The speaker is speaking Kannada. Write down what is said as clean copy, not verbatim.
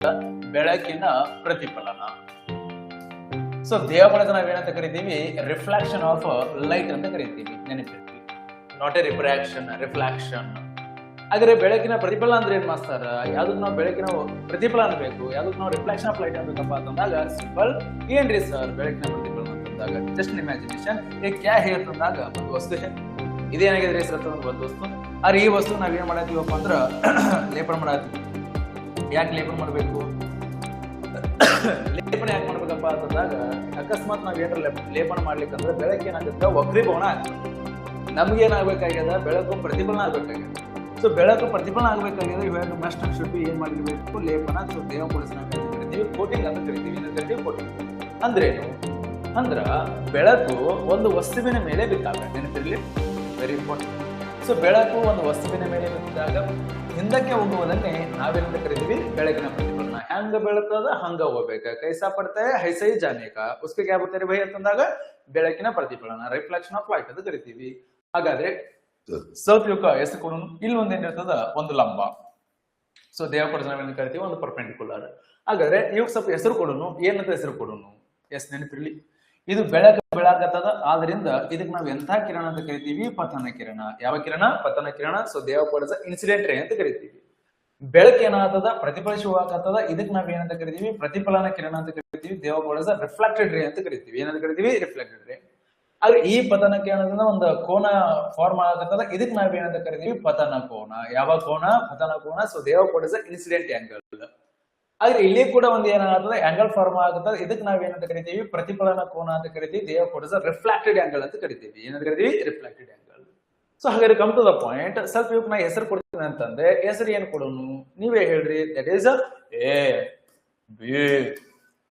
ಬೆಳಕಿನ ಪ್ರತಿಫಲನ. ಸೊ ದೇವಪಡದ ನಾವೇನಂತ ಕರಿತೀವಿ, ರಿಫ್ಲೆಕ್ಷನ್ ಆಫ್ ಲೈಟ್ ಅಂತ ಕರಿತೀವಿ, ನೆನಪಿರ್ತೀವಿ. Not A reflection. ಹಾಗಾದ್ರೆ ಬೆಳಕಿನ ಪ್ರತಿಫಲನ ಅಂದ್ರೆ ಏನ್ ಮಾಸ್ತರ? ಯಾವ್ದಕ್ ನಾವು ಬೆಳಕಿನ ಪ್ರತಿಫಲ ಅನ್ಬೇಕು, ಯಾವ್ದಕ್ ನಾವು ರಿಫ್ಲೆಕ್ಷನ್ ಆಫ್ ಲೈಟ್ ಅನ್ಬೇಕಪ್ಪ ಅಂತಂದಾಗ ಸಿಂಪಲ್ ಏನ್ರಿ ಸರ್ ಬೆಳಕಿನ ಪ್ರತಿಫಲನ ಅಂತಂದಾಗ ಜಸ್ಟ್ ಇಮ್ಯಾಜಿನೇಷನ್. ಕ್ಯಾ ಹೇಳ್ತಂದಾಗ ಒಂದು ವಸ್ತು ಇದೇನಾಗಿದ್ರೆ ಸರ್ ಒಂದು ವಸ್ತು, ಆದ್ರೆ ಈ ವಸ್ತು ನಾವ್ ಏನ್ ಮಾಡತ್ತೀವಪ್ಪ ಅಂದ್ರ ಲೇಪನ ಮಾಡತ್ತೀವಿ. ಯಾಕೆ ಲೇಪನ ಮಾಡ್ಬೇಕು? ಲೇಪನ ಯಾಕೆ ಮಾಡ್ಬೇಕಪ್ಪ ಅಂತಂದಾಗ ಅಕಸ್ಮಾತ್ ನಾವ್ ಏನಾರ ಲೇಪನ ಮಾಡ್ಲಿಕ್ಕಂದ್ರೆ ಬೆಳಕು ಏನಾಗುತ್ತೆ, ವಕ್ರೀಭವನ ಆಗ್ತದೆ. ನಮ್ಗೇನಾಗ್ಬೇಕಾಗ್ಯದ, ಬೆಳಕು ಪ್ರತಿಫಲನ ಆಗ್ಬೇಕಾಗ್ಯದ. ಸೊ ಬೆಳಕು ಪ್ರತಿಫಲನ ಆಗ್ಬೇಕಾಗ್ಯದ, ಇವಾಗ ಮಸ್ಟ್ ಶುಡ್ ಬಿ ಏನ್ ಮಾಡಿರ್ಬೇಕು, ಲೇಪನ. ಸೊ ದೇವಪಡಿಸಿ ನಾವು ಕರಿತೀವಿ ಕೋಟಿಂಗ್ ಅಂತ ಕರಿತೀವಿ. ಏನ್ ಕರಿತೀವಿ? ಕೋಟಿಂಗ್ ಅಂದ್ರೇನು ಅಂದ್ರ ಬೆಳಕು ಒಂದು ವಸ್ತುವಿನ ಮೇಲೆ ಬಿದ್ದಾಗ, ನೆನಪಿರ್ಲಿ, ವೆರಿ ಇಂಪಾರ್ಟೆಂಟ್. ಸೊ ಬೆಳಕು ಒಂದು ವಸ್ತುವಿನ ಮೇಲೆ ಬಿದ್ದಾಗ ಹಿಂದಕ್ಕೆ ಹೋಗುವುದನ್ನೇ ನಾವೇನಂತ ಕರಿತೀವಿ, ಬೆಳಕಿನ ಪ್ರತಿಫಲನ. ಹೆಂಗ ಬೆಳಕದ ಹಂಗ ಹೋಗ್ಬೇಕ, ಕೈಸಾ ಪಡ್ತಾ ಹೈಸೈ ಜಾನೇಕ ಉಸ್ಕೆ ಕ್ಯಾ ಬರ್ತಾರೆ ಭೈ ಅಂತಂದಾಗ ಬೆಳಕಿನ ಪ್ರತಿಫಲನ, ರಿಫ್ಲೆಕ್ಷನ್ ಆಫ್ ಲೈಟ್ ಅಂತ ಕರಿತೀವಿ. ಹಾಗಾದ್ರೆ ಸ್ವಲ್ಪ ಯುಗ ಹೆಸರು ಕೊಡೋನು. ಇಲ್ಲಿ ಒಂದೇನಿರ್ತದ, ಒಂದು ಲಂಬ. ಸೊ ದೇವಪಡ ನಾವೇನು ಕರಿತೀವಿ, ಒಂದು ಪರ್ಪೆಂಡಿಕ್ಯುಲರ್. ಹಾಗಾದ್ರೆ ಇವಾಗ ಸ್ವಲ್ಪ ಹೆಸರು ಕೊಡೋನು, ಏನಂತ ಹೆಸರು ಕೊಡೋನು? ನೆನಪಿರ್ಲಿ, ಇದು ಬೆಳಕತ್ತದ, ಆದ್ರಿಂದ ಇದಕ್ಕೆ ನಾವ್ ಎಂಥ ಕಿರಣ ಅಂತ ಕರಿತೀವಿ? ಪತನ ಕಿರಣ. ಯಾವ ಕಿರಣ? ಪತನ ಕಿರಣ. ಸೊ ದೇವಪಡಿಸ ಇನ್ಸಿಡೆಂಟ್ ರೇ ಅಂತ ಕರಿತೀವಿ. ಬೆಳಕು ಏನಾಗ್ತದ, ಪ್ರತಿಫಲಿಸುವಾಗತ್ತದ, ಇದಕ್ಕೆ ನಾವ್ ಏನಂತ ಕರಿತೀವಿ? ಪ್ರತಿಫಲನ ಕಿರಣ ಅಂತ ಕರಿತೀವಿ. ದೇವಪಡಿಸ ರಿಫ್ಲೆಕ್ಟೆಡ್ ರೇ ಅಂತ ಕರಿತೀವಿ. ಏನಂತ ಕರಿತೀವಿ? ರಿಫ್ಲೆಕ್ಟೆಡ್ ರೇ. ಆದ್ರೆ ಈ ಪತನ ಕಿರಣದಿಂದ ಒಂದು ಕೋನ ಫಾರ್ಮ್ ಆಗತ್ತದ, ಇದಕ್ಕೆ ನಾವ್ ಏನಂತ ಕರಿತೀವಿ? ಪತನ ಕೋನ. ಯಾವ ಕೋನ? ಪತನ ಕೋನ. ಸೊ ದೇವಪಡಿಸ ಇನ್ಸಿಡೆಂಟ್ ಆಂಗಲ್. ಆದ್ರೆ ಇಲ್ಲಿ ಕೂಡ ಒಂದು ಏನಾಗ್ತದೆ, ಆಂಗಲ್ ಫಾರ್ಮ್ ಆಗುತ್ತದೆ, ಇದಕ್ಕೆ ನಾವ್ ಏನಂತ ಕರಿತೀವಿ? ಪ್ರತಿಫಲನ ಕೋನ ಅಂತ ಕರಿತೀವಿ. ದೇವಪಡಿಸ ರಿಫ್ಲೆಕ್ಟೆಡ್ ಆಂಗಲ್ ಅಂತ ಕರಿತೀವಿ. ಏನಂತ ಕರಿತೀವಿ? Reflected angle. ಸೊ ಹಾಗಾದ್ರೆ ಕಮ್ ಟು ದ ಪಾಯಿಂಟ್. ಸ್ವಲ್ಪ ಇವಾಗ ನಾ ಹೆಸರು ಕೊಡ್ತೀನಿ ಅಂತಂದ್ರೆ ಹೆಸರು ಏನ್ ಕೊಡೋನು? ನೀವೇ ಹೇಳ್ರಿ. That is A B